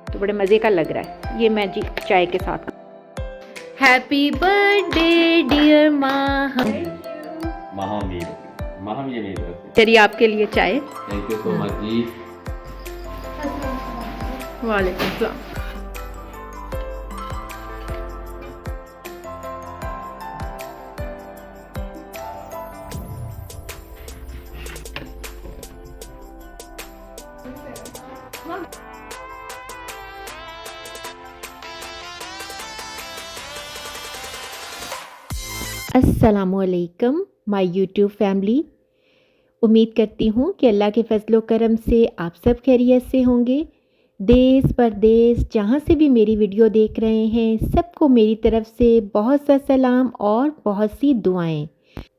तो बड़े मज़े का लग रहा है। ये मैं जी चाय के साथ। Happy birthday dear Maham. Maham ये माहम ये मेरी तरफ से। चलिए आपके लिए चाय। थैंक यू सो मच जी। वालेकुम सलाम। अस्सलामुअलैकुम माय यूट्यूब फैमिली। उम्मीद करती हूँ कि अल्लाह के फजलो करम से आप सब खैरियत से होंगे। देश परदेश जहाँ से भी मेरी वीडियो देख रहे हैं, सबको मेरी तरफ से बहुत सा सलाम और बहुत सी दुआएं।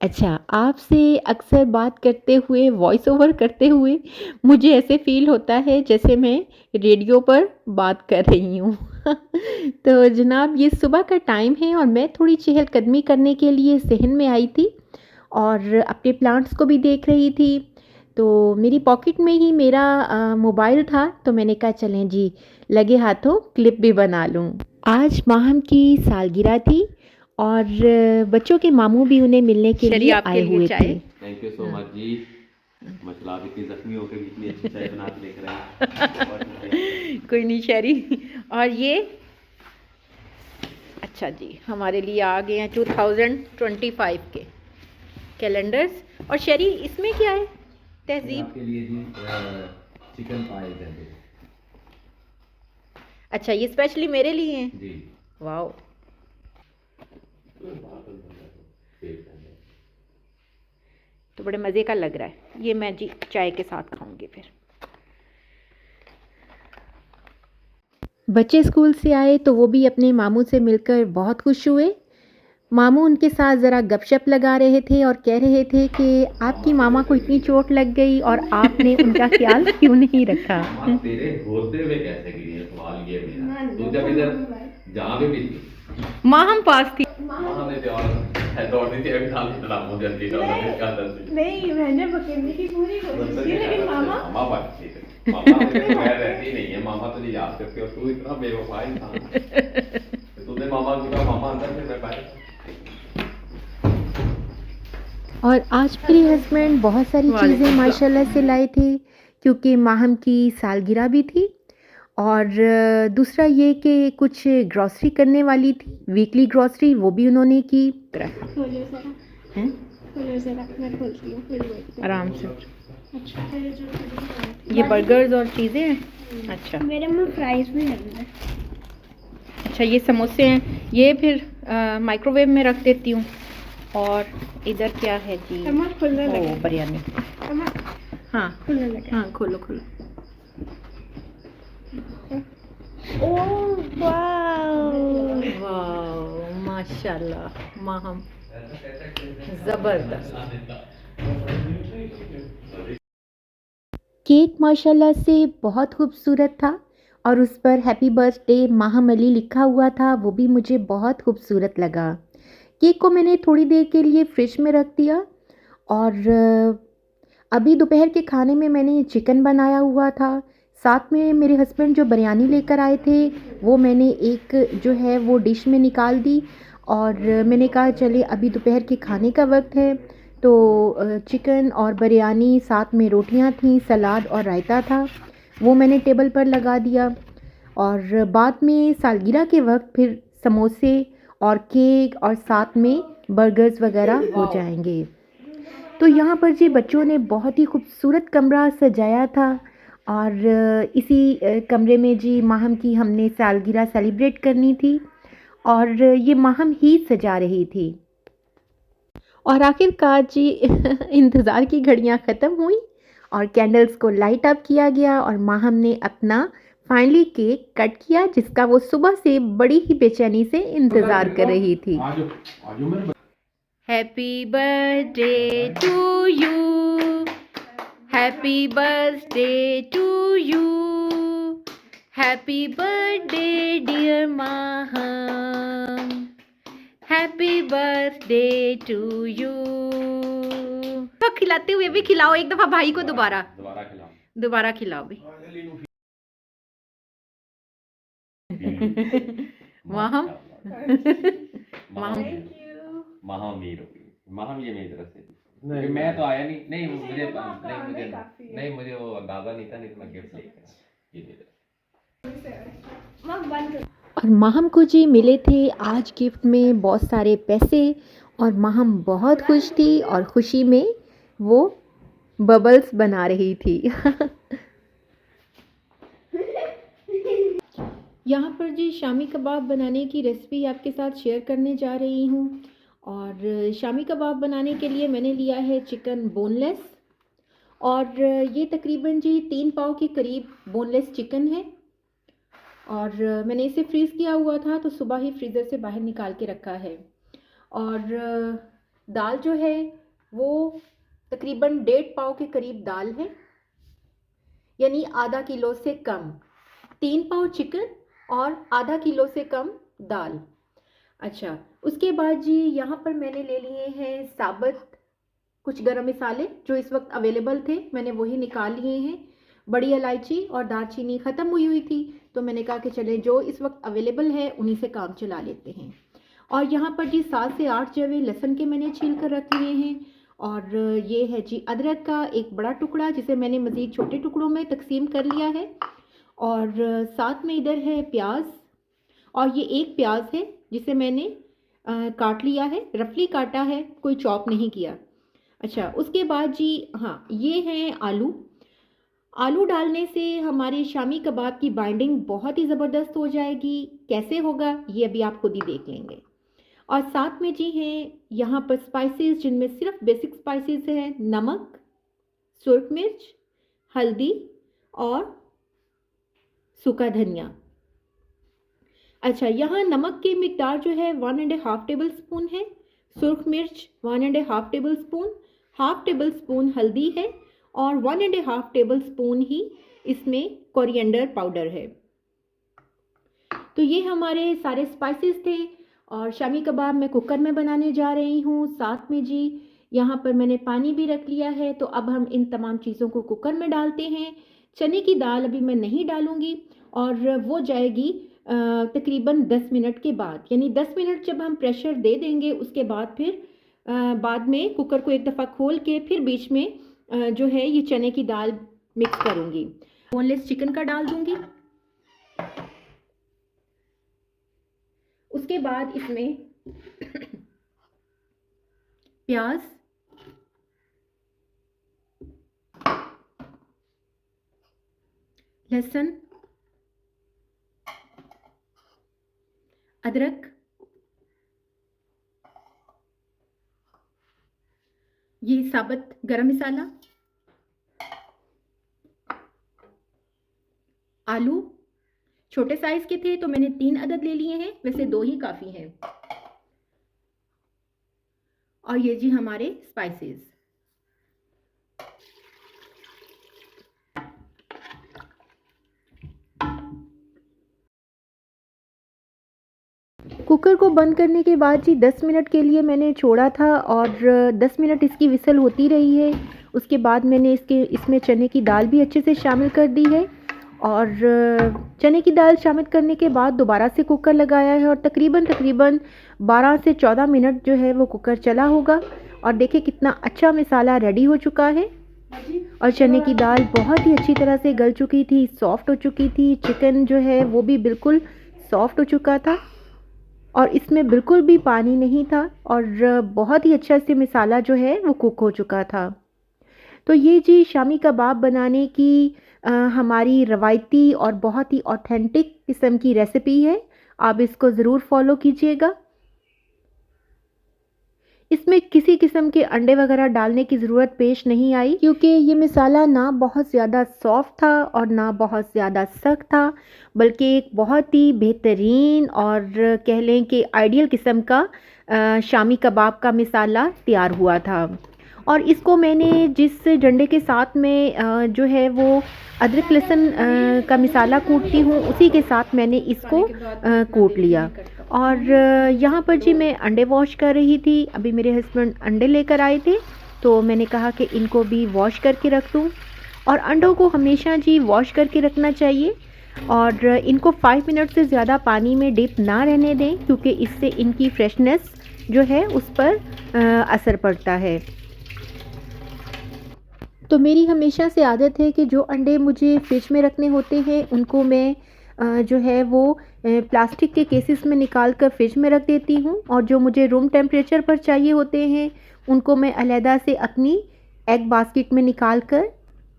अच्छा, आपसे अक्सर बात करते हुए, वॉइस ओवर करते हुए मुझे ऐसे फ़ील होता है जैसे मैं रेडियो पर बात कर रही हूँ। तो जनाब, ये सुबह का टाइम है और मैं थोड़ी चहलकदमी करने के लिए सहन में आई थी और अपने प्लांट्स को भी देख रही थी। तो मेरी पॉकेट में ही मेरा मोबाइल था, तो मैंने कहा चलें जी, लगे हाथों क्लिप भी बना लूँ। आज माहम की सालगिरह थी और बच्चों के मामू भी उन्हें मिलने के लिए आए हुए थे। थैंक यू सो मच जी। मतलब आप इतनी जख्मी होकर भी इतनी अच्छी चाय बना के लेकर आए। कोई नहीं शरी। और ये अच्छा जी, हमारे लिए आ गए हैं 2025 के कैलेंडर्स। और शरी, इसमें क्या है? तहजीब आपके लिए जी चिकन पाए दे। अच्छा, ये स्पेशली मेरे लिए हैं जी। वाओ। तो बड़े मज़े का लग रहा है। ये मैं जी चाय के साथ खाऊंगी फिर। बच्चे स्कूल से आए तो वो भी अपने मामू से मिलकर बहुत खुश हुए। मामू उनके साथ ज़रा गपशप लगा रहे थे और कह रहे थे कि आपकी मामा को इतनी चोट लग गई और आपने उनका ख्याल क्यों नहीं रखा। तेरे होते हुए कैसे गिरी है सवाल ये मेरा। तू जब इधर जहाँ भी थी माँ हम पास थी। माँ ने दौड़ती थी अभी साल इतना मुझे नहीं, मैंने पकड़ने की पूरी कोशिश की, लेकिन मामा बात ठीक है। मामा तेरे बगैर रहती नहीं है। मामा तुझे याद करती है और तू इतना बेवफा इंसान। तूने मामा को कहा मामा अंदर से मैं बाहर। और आज मेरे हस्बैंड बहुत सारी चीज़ें माशाल्लाह से लाए थे क्योंकि माहम की सालगिरह भी थी। और दूसरा ये कि कुछ ग्रॉसरी करने वाली थी, वीकली ग्रॉसरी, वो भी उन्होंने की। हैं? आराम से। ये बर्गर्स और चीज़ें हैं। अच्छा, मेरे में फ्राइज भी है। अच्छा, ये समोसे हैं। ये फिर माइक्रोवेव में रख देती हूँ। और इधर क्या है जी? ओ बिरयानी। हाँ हाँ, खोलो खोलो। ओह वाह, वाह माशाल्लाह, माहम ज़बरदस्त। केक माशाल्लाह से बहुत खूबसूरत था और उस पर हैप्पी बर्थडे माहम अली लिखा हुआ था, वो भी मुझे बहुत खूबसूरत लगा। केक को मैंने थोड़ी देर के लिए फ्रिज में रख दिया और अभी दोपहर के खाने में मैंने चिकन बनाया हुआ था। साथ में मेरे हस्बैंड जो बिरयानी लेकर आए थे, वो मैंने एक जो है वो डिश में निकाल दी और मैंने कहा चले अभी दोपहर के खाने का वक्त है। तो चिकन और बिरयानी, साथ में रोटियां थीं, सलाद और रायता था, वो मैंने टेबल पर लगा दिया। और बाद में सालगिरह के वक्त फिर समोसे और केक और साथ में बर्गर्स वगैरह हो जाएंगे। तो यहाँ पर जी बच्चों ने बहुत ही खूबसूरत कमरा सजाया था और इसी कमरे में जी माहम की हमने सालगिरह सेलिब्रेट करनी थी और ये माहम ही सजा रही थी। और आखिरकार जी इंतज़ार की घड़ियाँ ख़त्म हुई और कैंडल्स को लाइट अप किया गया और माहम ने अपना फाइनली केक कट किया, जिसका वो सुबह से बड़ी ही बेचैनी से इंतज़ार कर रही थी। Happy birthday to you, happy birthday to you, happy birthday dear Maham, happy birthday to you. तो खिलाते हुए भी खिलाओ एक दफ़ा भाई को, दोबारा दोबारा खिलाओ। दोबारा खिलाओ भी। माहम महामीर होगी। महाम ये मेरी तरफ से नहीं, क्योंकि मैं तो आया नहीं नहीं नहीं, मुझे वो आपका नहीं मुझे आना काफी है। नहीं मुझे वो अंदाजा नहीं था, नहीं तो मैं गिफ्ट लेकर आया। ये ले लो। मग बंद कर। और माहम को जी मिले थे आज गिफ्ट में बहुत सारे पैसे और माहम बहुत खुश थी और खुशी में वो बबल्स बना रही थी। यहाँ पर जी शामी कबाब बनाने की रेसिपी आपके साथ शेयर करने जा रही हूँ। और शामी कबाब बनाने के लिए मैंने लिया है चिकन बोनलेस और ये तकरीबन जी 3 पाव के करीब बोनलेस चिकन है। और मैंने इसे फ्रीज़ किया हुआ था तो सुबह ही फ्रीज़र से बाहर निकाल के रखा है। और दाल जो है वो तकरीबन 1.5 पाव के करीब दाल है, यानी आधा किलो से कम। 3 पाव चिकन और आधा किलो से कम दाल। अच्छा, उसके बाद जी यहाँ पर मैंने ले लिए हैं साबुत कुछ गरम मसाले जो इस वक्त अवेलेबल थे, मैंने वही निकाल लिए हैं। बड़ी इलायची और दालचीनी ख़त्म हुई थी तो मैंने कहा कि चले जो इस वक्त अवेलेबल है उन्हीं से काम चला लेते हैं। और यहाँ पर जी 7 से 8 जवे लहसुन के मैंने छील कर रख लिए हैं। और ये है जी अदरक का एक बड़ा टुकड़ा जिसे मैंने मज़ीद छोटे टुकड़ों में तकसीम कर लिया है। और साथ में इधर है प्याज, और ये एक प्याज है जिसे मैंने काट लिया है, रफली काटा है, कोई चॉप नहीं किया। अच्छा, उसके बाद जी हाँ ये हैं आलू। आलू डालने से हमारे शामी कबाब की बाइंडिंग बहुत ही ज़बरदस्त हो जाएगी। कैसे होगा ये अभी आप खुद ही देख लेंगे। और साथ में जी हैं यहाँ पर स्पाइसेस जिनमें सिर्फ बेसिक स्पाइसेस हैं, नमक, सुर्ख मिर्च, हल्दी और सूखा धनिया। अच्छा, यहाँ नमक की मिकदार जो है 1.5 टेबल स्पून है, सुर्ख मिर्च 1.5 टेबल स्पून, 1/2 टेबल स्पून हल्दी है और 1.5 टेबल स्पून ही इसमें कोरिएंडर पाउडर है। तो ये हमारे सारे स्पाइसेस थे। और शामी कबाब मैं कुकर में बनाने जा रही हूँ। साथ में जी यहाँ पर मैंने पानी भी रख लिया है। तो अब हम इन तमाम चीज़ों को कुकर में डालते हैं। चने की दाल अभी मैं नहीं डालूँगी और वो जाएगी तकरीबन 10 मिनट के बाद, यानी 10 मिनट जब हम प्रेशर दे देंगे उसके बाद फिर बाद में कुकर को एक दफ़ा खोल के फिर बीच में जो है ये चने की दाल मिक्स करूँगी। बोनलेस चिकन का डाल दूँगी। उसके बाद इसमें प्याज, लहसुन, अदरक, ये साबुत गरम मसाला, आलू छोटे साइज के थे तो मैंने 3 अदद ले लिए हैं, वैसे 2 ही काफ़ी हैं। और ये जी हमारे स्पाइसेस। कुकर को बंद करने के बाद जी 10 मिनट के लिए मैंने छोड़ा था और 10 मिनट इसकी विसल होती रही है। उसके बाद मैंने इसमें चने की दाल भी अच्छे से शामिल कर दी है। और चने की दाल शामिल करने के बाद दोबारा से कुकर लगाया है और तकरीबन 12 से 14 मिनट जो है वो कुकर चला होगा। और देखिए कितना अच्छा मसाला रेडी हो चुका है और चने की दाल बहुत ही अच्छी तरह से गल चुकी थी, सॉफ्ट हो चुकी थी। चिकन जो है वो भी बिल्कुल सॉफ्ट हो चुका था और इसमें बिल्कुल भी पानी नहीं था और बहुत ही अच्छा से मसाला जो है वो कुक हो चुका था। तो ये जी शामी कबाब बनाने की हमारी रवायती और बहुत ही ऑथेंटिक किस्म की रेसिपी है। आप इसको ज़रूर फॉलो कीजिएगा। इसमें किसी किस्म के अंडे वगैरह डालने की ज़रूरत पेश नहीं आई क्योंकि ये मसाला ना बहुत ज़्यादा सॉफ्ट था और ना बहुत ज़्यादा सख्त था, बल्कि एक बहुत ही बेहतरीन और कह लें कि आइडियल किस्म का शामी कबाब का मसाला तैयार हुआ था। और इसको मैंने जिस डंडे के साथ में जो है वो अदरक लहसुन का मसाला कूटती हूँ उसी के साथ मैंने इसको कूट लिया। और यहाँ पर जी मैं अंडे वॉश कर रही थी। अभी मेरे हस्बैंड अंडे लेकर आए थे तो मैंने कहा कि इनको भी वॉश करके रख दूँ। और अंडों को हमेशा जी वॉश करके रखना चाहिए और इनको 5 मिनट से ज़्यादा पानी में डिप ना रहने दें, क्योंकि इससे इनकी फ्रेशनेस जो है उस पर असर पड़ता है। तो मेरी हमेशा से आदत है कि जो अंडे मुझे फ्रिज में रखने होते हैं उनको मैं जो है वो प्लास्टिक के केसेस में निकाल कर फ्रिज में रख देती हूँ, और जो मुझे रूम टेम्परेचर पर चाहिए होते हैं उनको मैं अलहदा से अपनी एग बास्केट में निकाल कर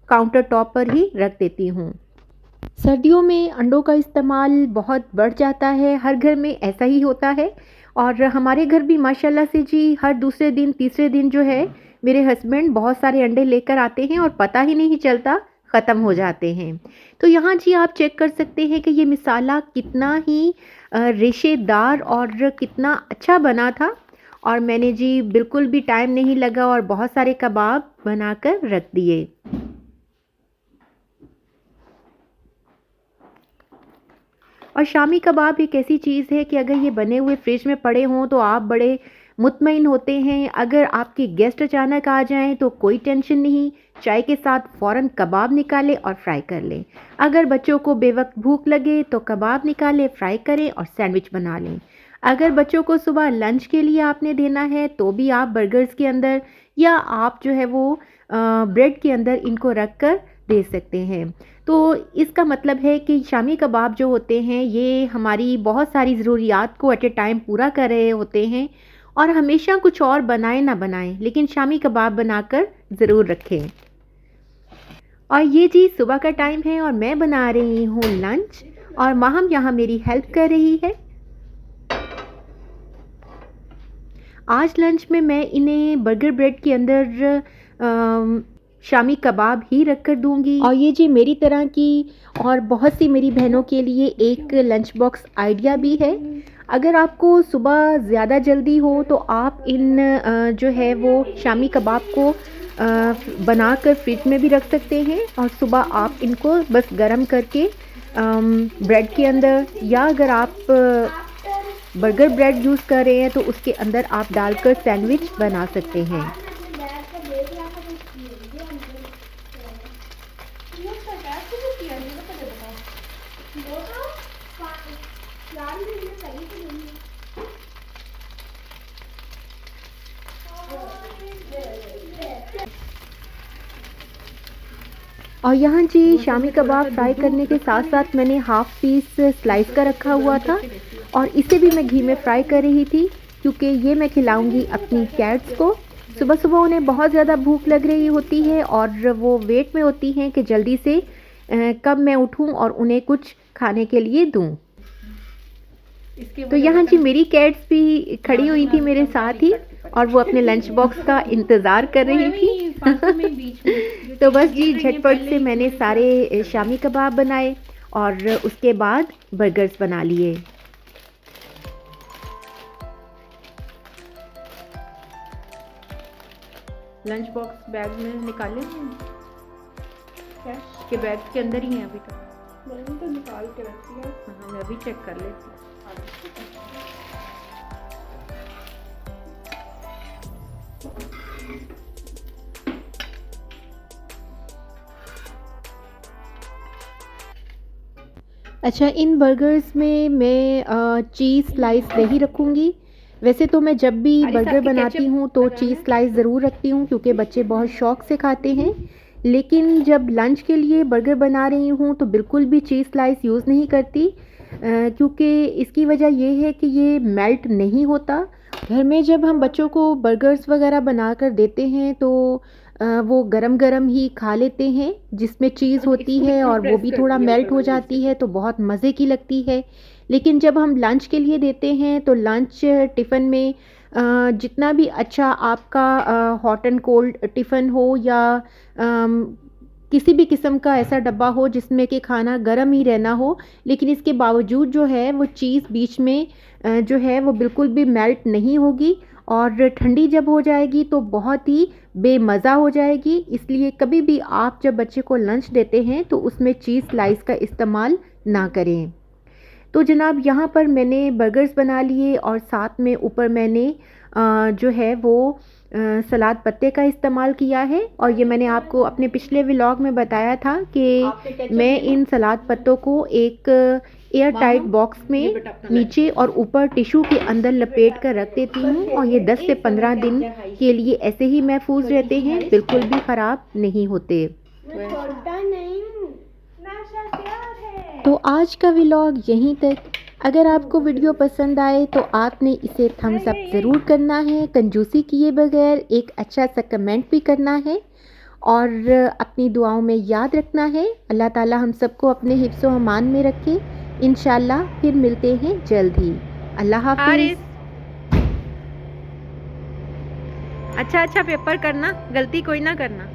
काउंटर टॉप पर ही रख देती हूँ। सर्दियों में अंडों का इस्तेमाल बहुत बढ़ जाता है, हर घर में ऐसा ही होता है। और हमारे घर भी माशाल्लाह से जी हर दूसरे दिन तीसरे दिन जो है मेरे हस्बैंड बहुत सारे अंडे लेकर आते हैं और पता ही नहीं चलता ख़त्म हो जाते हैं। तो यहाँ जी आप चेक कर सकते हैं कि ये मिसाला कितना ही रेशेदार और कितना अच्छा बना था, और मैंने जी बिल्कुल भी टाइम नहीं लगा और बहुत सारे कबाब बनाकर रख दिए। और शामी कबाब एक ऐसी चीज़ है कि अगर ये बने हुए फ्रिज में पड़े हों तो आप बड़े मुतमईन होते हैं। अगर आपके गेस्ट अचानक आ जाएं तो कोई टेंशन नहीं, चाय के साथ फ़ौरन कबाब निकालें और फ्राई कर लें। अगर बच्चों को बेवक्त भूख लगे तो कबाब निकालें, फ्राई करें और सैंडविच बना लें। अगर बच्चों को सुबह लंच के लिए आपने देना है तो भी आप बर्गर्स के अंदर या आप जो है वो ब्रेड के अंदर इनको रख कर दे सकते हैं। तो इसका मतलब है कि शामी कबाब जो होते हैं ये हमारी बहुत सारी ज़रूरियात को एट ए टाइम पूरा कर रहे होते हैं, और हमेशा कुछ और बनाएं ना बनाएं लेकिन शामी कबाब बनाकर ज़रूर रखें। और ये जी सुबह का टाइम है और मैं बना रही हूँ लंच, और माहम यहाँ मेरी हेल्प कर रही है। आज लंच में मैं इन्हें बर्गर ब्रेड के अंदर शामी कबाब ही रख कर दूँगी। और ये जी मेरी तरह की और बहुत सी मेरी बहनों के लिए एक लंच बॉक्स आइडिया भी है। अगर आपको सुबह ज़्यादा जल्दी हो तो आप इन जो है वो शामी कबाब को बनाकर फ्रिज में भी रख सकते हैं, और सुबह आप इनको बस गरम करके ब्रेड के अंदर, या अगर आप बर्गर ब्रेड यूज़ कर रहे हैं तो उसके अंदर आप डालकर सैंडविच बना सकते हैं। और यहाँ जी शामी कबाब फ्राई करने के साथ साथ मैंने हाफ़ पीस स्लाइस का रखा हुआ था, और इसे भी मैं घी में फ्राई कर रही थी क्योंकि ये मैं खिलाऊंगी अपनी कैट्स को। सुबह सुबह उन्हें बहुत ज़्यादा भूख लग रही होती है और वो वेट में होती हैं कि जल्दी से कब मैं उठूं और उन्हें कुछ खाने के लिए दूं। तो यहाँ जी मेरी कैट्स भी खड़ी हुई थी मेरे साथ ही, और वो अपने लंच बॉक्स का इंतज़ार कर रही थी। तो बस जी झटपट से मैंने सारे शामी कबाब बनाए और उसके बाद बर्गर्स बना लिए। लंच बॉक्स बैग में निकाले के बैग के अंदर ही हैं अभी तक। मैंने तो निकाल के रख दिया। हाँ मैं अभी चेक कर लेती हूँ। अच्छा, इन बर्गर्स में मैं चीज़ स्लाइस नहीं रखूँगी। वैसे तो मैं जब भी बर्गर बनाती हूँ तो चीज़ स्लाइस ज़रूर रखती हूँ क्योंकि बच्चे बहुत शौक़ से खाते हैं, लेकिन जब लंच के लिए बर्गर बना रही हूँ तो बिल्कुल भी चीज़ स्लाइस यूज़ नहीं करती, क्योंकि इसकी वजह ये है कि ये मेल्ट नहीं होता। घर में जब हम बच्चों को बर्गर्स वगैरह बना कर देते हैं तो वो गरम गरम ही खा लेते हैं, जिसमें चीज़ होती है और वो भी थोड़ा मेल्ट हो जाती है तो बहुत मज़े की लगती है। लेकिन जब हम लंच के लिए देते हैं तो लंच टिफ़िन में जितना भी अच्छा आपका हॉट एंड कोल्ड टिफ़िन हो या किसी भी किस्म का ऐसा डब्बा हो जिसमें कि खाना गर्म ही रहना हो, लेकिन इसके बावजूद जो है वो चीज़ बीच में जो है वो बिल्कुल भी मेल्ट नहीं होगी और ठंडी जब हो जाएगी तो बहुत ही बेमज़ा हो जाएगी। इसलिए कभी भी आप जब बच्चे को लंच देते हैं तो उसमें चीज़ स्लाइस का इस्तेमाल ना करें। तो जनाब यहाँ पर मैंने बर्गर्स बना लिए और साथ में ऊपर मैंने जो है वो सलाद पत्ते का इस्तेमाल किया है। और ये मैंने आपको अपने पिछले व्लॉग में बताया था कि मैं इन सलाद पत्तों को एक एयर टाइट बॉक्स में नीचे और ऊपर टिशू के अंदर लपेट कर रख देती हूँ और ये 10 से 15 दिन के लिए ऐसे ही महफूज रहते हैं, बिल्कुल भी ख़राब नहीं होते। तो आज का व्लॉग यहीं तक। अगर आपको वीडियो पसंद आए तो आपने इसे थम्स अप ज़रूर करना है, कंजूसी किए बगैर एक अच्छा सा कमेंट भी करना है और अपनी दुआओं में याद रखना है। अल्लाह ताला हम सबको अपने हिफ्ज़ व अमान में रखे। इंशाल्लाह फिर मिलते हैं जल्द ही। अल्लाह हाफ़िज़। अच्छा पेपर करना, गलती कोई ना करना।